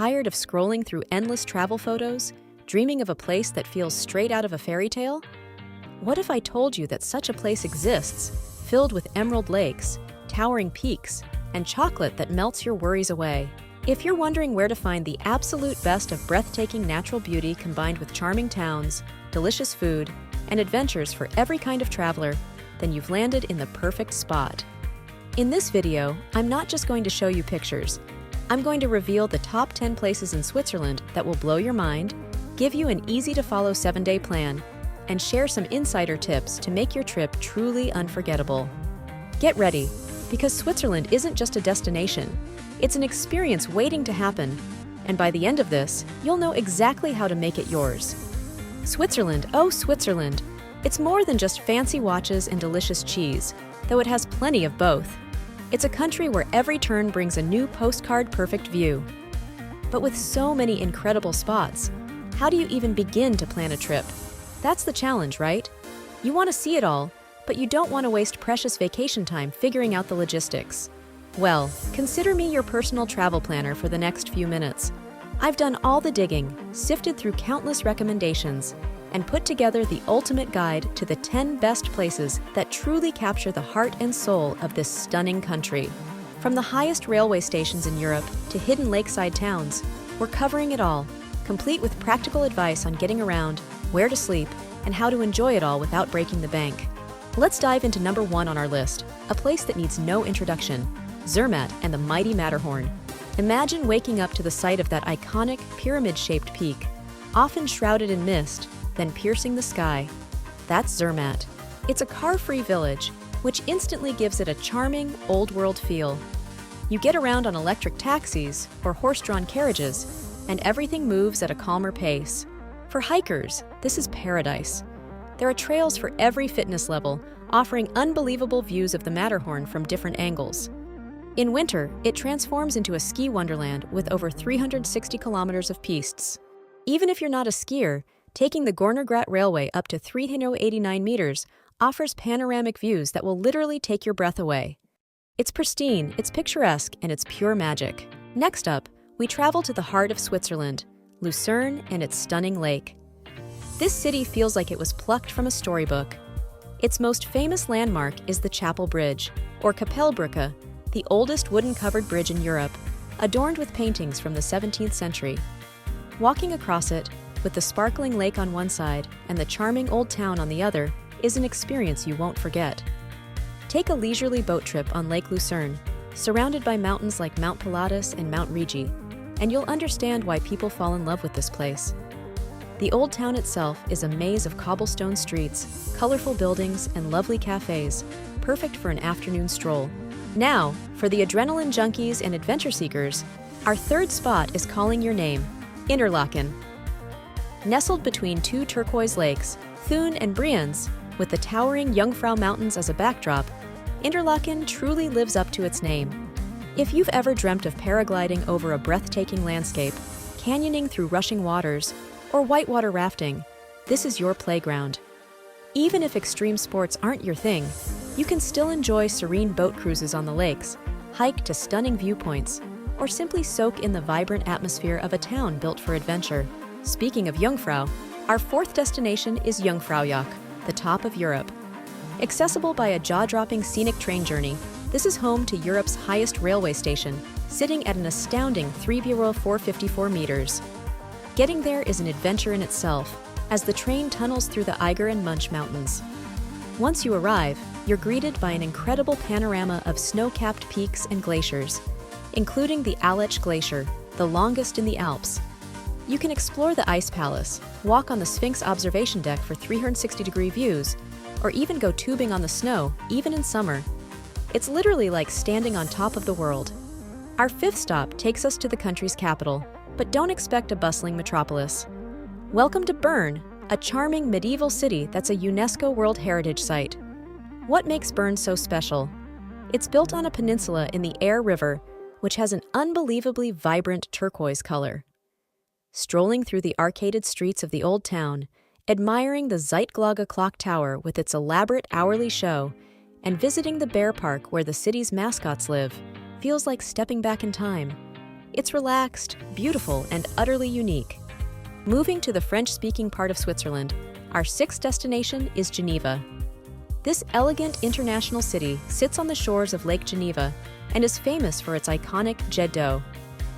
Tired of scrolling through endless travel photos, dreaming of a place that feels straight out of a fairy tale? What if I told you that such a place exists, filled with emerald lakes, towering peaks, and chocolate that melts your worries away? If you're wondering where to find the absolute best of breathtaking natural beauty combined with charming towns, delicious food, and adventures for every kind of traveler, then you've landed in the perfect spot. In this video, I'm not just going to show you pictures. I'm going to reveal the top 10 places in Switzerland that will blow your mind, give you an easy-to-follow 7-day plan, and share some insider tips to make your trip truly unforgettable. Get ready, because Switzerland isn't just a destination. It's an experience waiting to happen, and by the end of this, you'll know exactly how to make it yours. Switzerland, oh Switzerland! It's more than just fancy watches and delicious cheese, though it has plenty of both. It's a country where every turn brings a new postcard-perfect view. But with so many incredible spots, how do you even begin to plan a trip? That's the challenge, right? You want to see it all, but you don't want to waste precious vacation time figuring out the logistics. Well, consider me your personal travel planner for the next few minutes. I've done all the digging, sifted through countless recommendations, and put together the ultimate guide to the 10 best places that truly capture the heart and soul of this stunning country. From the highest railway stations in Europe to hidden lakeside towns, we're covering it all, complete with practical advice on getting around, where to sleep, and how to enjoy it all without breaking the bank. Let's dive into number 1 on our list, a place that needs no introduction, Zermatt and the mighty Matterhorn. Imagine waking up to the sight of that iconic pyramid-shaped peak, often shrouded in mist, then piercing the sky. That's Zermatt. It's a car-free village, which instantly gives it a charming, old-world feel. You get around on electric taxis or horse-drawn carriages, and everything moves at a calmer pace. For hikers, this is paradise. There are trails for every fitness level, offering unbelievable views of the Matterhorn from different angles. In winter, it transforms into a ski wonderland with over 360 kilometers of pistes. Even if you're not a skier, taking the Gornergrat Railway up to 389 meters offers panoramic views that will literally take your breath away. It's pristine, it's picturesque, and it's pure magic. Next up, we travel to the heart of Switzerland, Lucerne and its stunning lake. This city feels like it was plucked from a storybook. Its most famous landmark is the Chapel Bridge, or Kapellbrücke, the oldest wooden-covered bridge in Europe, adorned with paintings from the 17th century. Walking across it, with the sparkling lake on one side and the charming old town on the other, is an experience you won't forget. Take a leisurely boat trip on Lake Lucerne, surrounded by mountains like Mount Pilatus and Mount Rigi, and you'll understand why people fall in love with this place. The old town itself is a maze of cobblestone streets, colorful buildings, and lovely cafes, perfect for an afternoon stroll. Now, for the adrenaline junkies and adventure seekers, our third spot is calling your name, Interlaken. Nestled between two turquoise lakes, Thun and Brienz, with the towering Jungfrau Mountains as a backdrop, Interlaken truly lives up to its name. If you've ever dreamt of paragliding over a breathtaking landscape, canyoning through rushing waters, or whitewater rafting, this is your playground. Even if extreme sports aren't your thing, you can still enjoy serene boat cruises on the lakes, hike to stunning viewpoints, or simply soak in the vibrant atmosphere of a town built for adventure. Speaking of Jungfrau, our fourth destination is Jungfraujoch, the top of Europe. Accessible by a jaw-dropping scenic train journey, this is home to Europe's highest railway station, sitting at an astounding 3,454 meters. Getting there is an adventure in itself, as the train tunnels through the Eiger and Munch mountains. Once you arrive, you're greeted by an incredible panorama of snow-capped peaks and glaciers, including the Aletsch Glacier, the longest in the Alps. You can explore the Ice Palace, walk on the Sphinx observation deck for 360-degree views, or even go tubing on the snow, even in summer. It's literally like standing on top of the world. Our fifth stop takes us to the country's capital, but don't expect a bustling metropolis. Welcome to Bern, a charming medieval city that's a UNESCO World Heritage Site. What makes Bern so special? It's built on a peninsula in the Aire River, which has an unbelievably vibrant turquoise color. Strolling through the arcaded streets of the old town, admiring the Zeitglocke clock tower with its elaborate hourly show, and visiting the bear park where the city's mascots live, feels like stepping back in time. It's relaxed, beautiful, and utterly unique. Moving to the French-speaking part of Switzerland, our sixth destination is Geneva. This elegant international city sits on the shores of Lake Geneva and is famous for its iconic jet d'eau,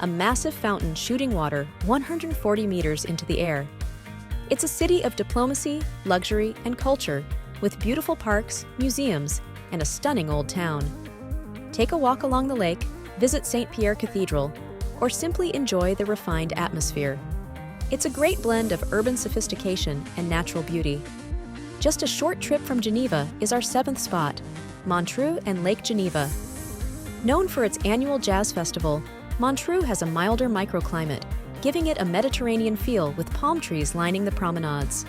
a massive fountain shooting water 140 meters into the air. It's a city of diplomacy, luxury, and culture, with beautiful parks, museums, and a stunning old town. Take a walk along the lake, visit St. Pierre Cathedral, or simply enjoy the refined atmosphere. It's a great blend of urban sophistication and natural beauty. Just a short trip from Geneva is our seventh spot, Montreux and Lake Geneva. Known for its annual jazz festival, Montreux has a milder microclimate, giving it a Mediterranean feel with palm trees lining the promenades.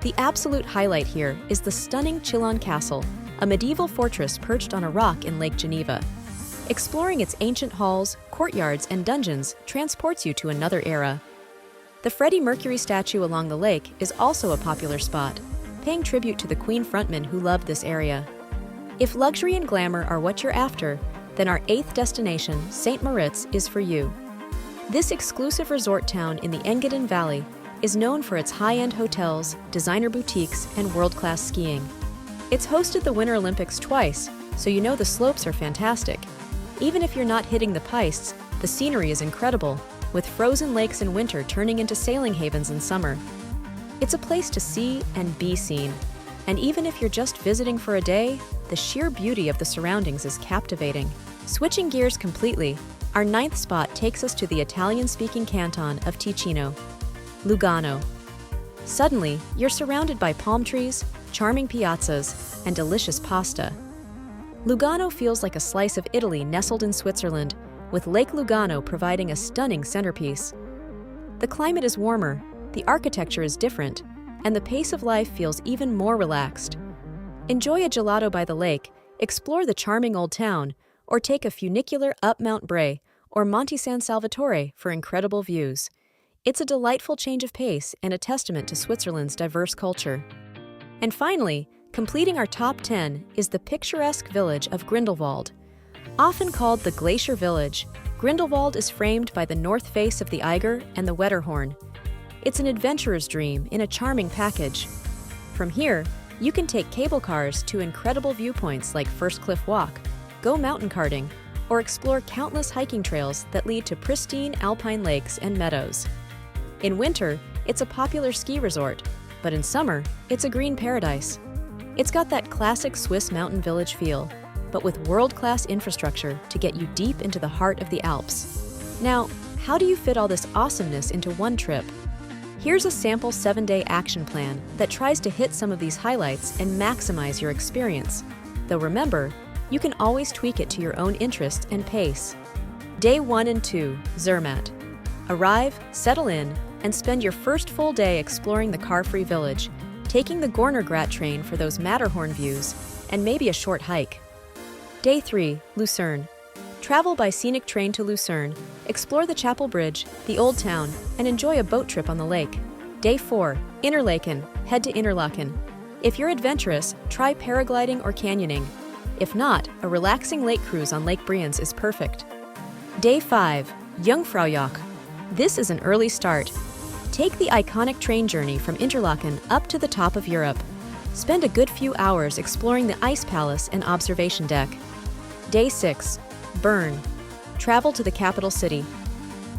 The absolute highlight here is the stunning Chillon Castle, a medieval fortress perched on a rock in Lake Geneva. Exploring its ancient halls, courtyards, and dungeons transports you to another era. The Freddie Mercury statue along the lake is also a popular spot, paying tribute to the Queen frontman who loved this area. If luxury and glamour are what you're after, then our eighth destination, St. Moritz, is for you. This exclusive resort town in the Engadin Valley is known for its high-end hotels, designer boutiques, and world-class skiing. It's hosted the Winter Olympics twice, so you know the slopes are fantastic. Even if you're not hitting the pistes, the scenery is incredible, with frozen lakes in winter turning into sailing havens in summer. It's a place to see and be seen, and even if you're just visiting for a day, the sheer beauty of the surroundings is captivating. Switching gears completely, our ninth spot takes us to the Italian-speaking canton of Ticino, Lugano. Suddenly, you're surrounded by palm trees, charming piazzas, and delicious pasta. Lugano feels like a slice of Italy nestled in Switzerland, with Lake Lugano providing a stunning centerpiece. The climate is warmer, the architecture is different, and the pace of life feels even more relaxed. Enjoy a gelato by the lake, explore the charming old town, or take a funicular up Mount Bray or Monte San Salvatore for incredible views. It's a delightful change of pace and a testament to Switzerland's diverse culture. And finally, completing our top 10 is the picturesque village of Grindelwald. Often called the Glacier Village, Grindelwald is framed by the north face of the Eiger and the Wetterhorn. It's an adventurer's dream in a charming package. From here, you can take cable cars to incredible viewpoints like First Cliff Walk, go mountain karting, or explore countless hiking trails that lead to pristine alpine lakes and meadows. In winter, it's a popular ski resort, but in summer, it's a green paradise. It's got that classic Swiss mountain village feel, but with world-class infrastructure to get you deep into the heart of the Alps. Now, how do you fit all this awesomeness into one trip? Here's a sample 7-day action plan that tries to hit some of these highlights and maximize your experience. Though remember, you can always tweak it to your own interest and pace. Day 1 and 2, Zermatt. Arrive, settle in, and spend your first full day exploring the car-free village, taking the Gornergrat train for those Matterhorn views, and maybe a short hike. Day 3, Lucerne. Travel by Scenic train to Lucerne, explore the Chapel Bridge, the Old Town, and enjoy a boat trip on the lake. Day 4, Interlaken. Head to Interlaken. If you're adventurous, try paragliding or canyoning. If not, a relaxing lake cruise on Lake Brienz is perfect. Day 5, Jungfraujoch. This is an early start. Take the iconic train journey from Interlaken up to the top of Europe. Spend a good few hours exploring the Ice Palace and observation deck. Day 6, Bern. Travel to the capital city.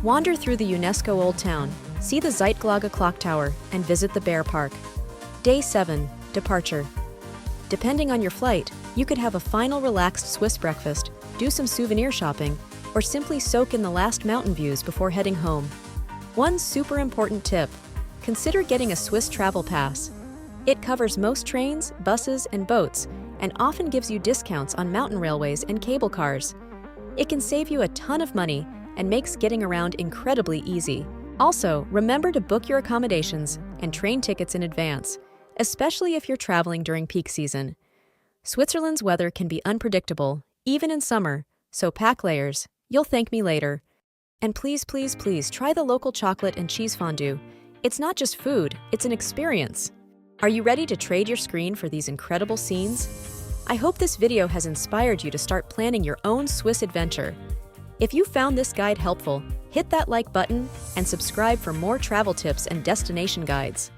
Wander through the UNESCO Old Town, see the Zeitglocke clock tower, and visit the Bear Park. Day 7, Departure. Depending on your flight, you could have a final relaxed Swiss breakfast, do some souvenir shopping, or simply soak in the last mountain views before heading home. One super important tip: consider getting a Swiss travel pass. It covers most trains, buses, and boats, and often gives you discounts on mountain railways and cable cars. It can save you a ton of money and makes getting around incredibly easy. Also, remember to book your accommodations and train tickets in advance, especially if you're traveling during peak season. Switzerland's weather can be unpredictable, even in summer, so pack layers. You'll thank me later. And please, please, please try the local chocolate and cheese fondue. It's not just food, it's an experience. Are you ready to trade your screen for these incredible scenes? I hope this video has inspired you to start planning your own Swiss adventure. If you found this guide helpful, Hit that like button and subscribe for more travel tips and destination guides.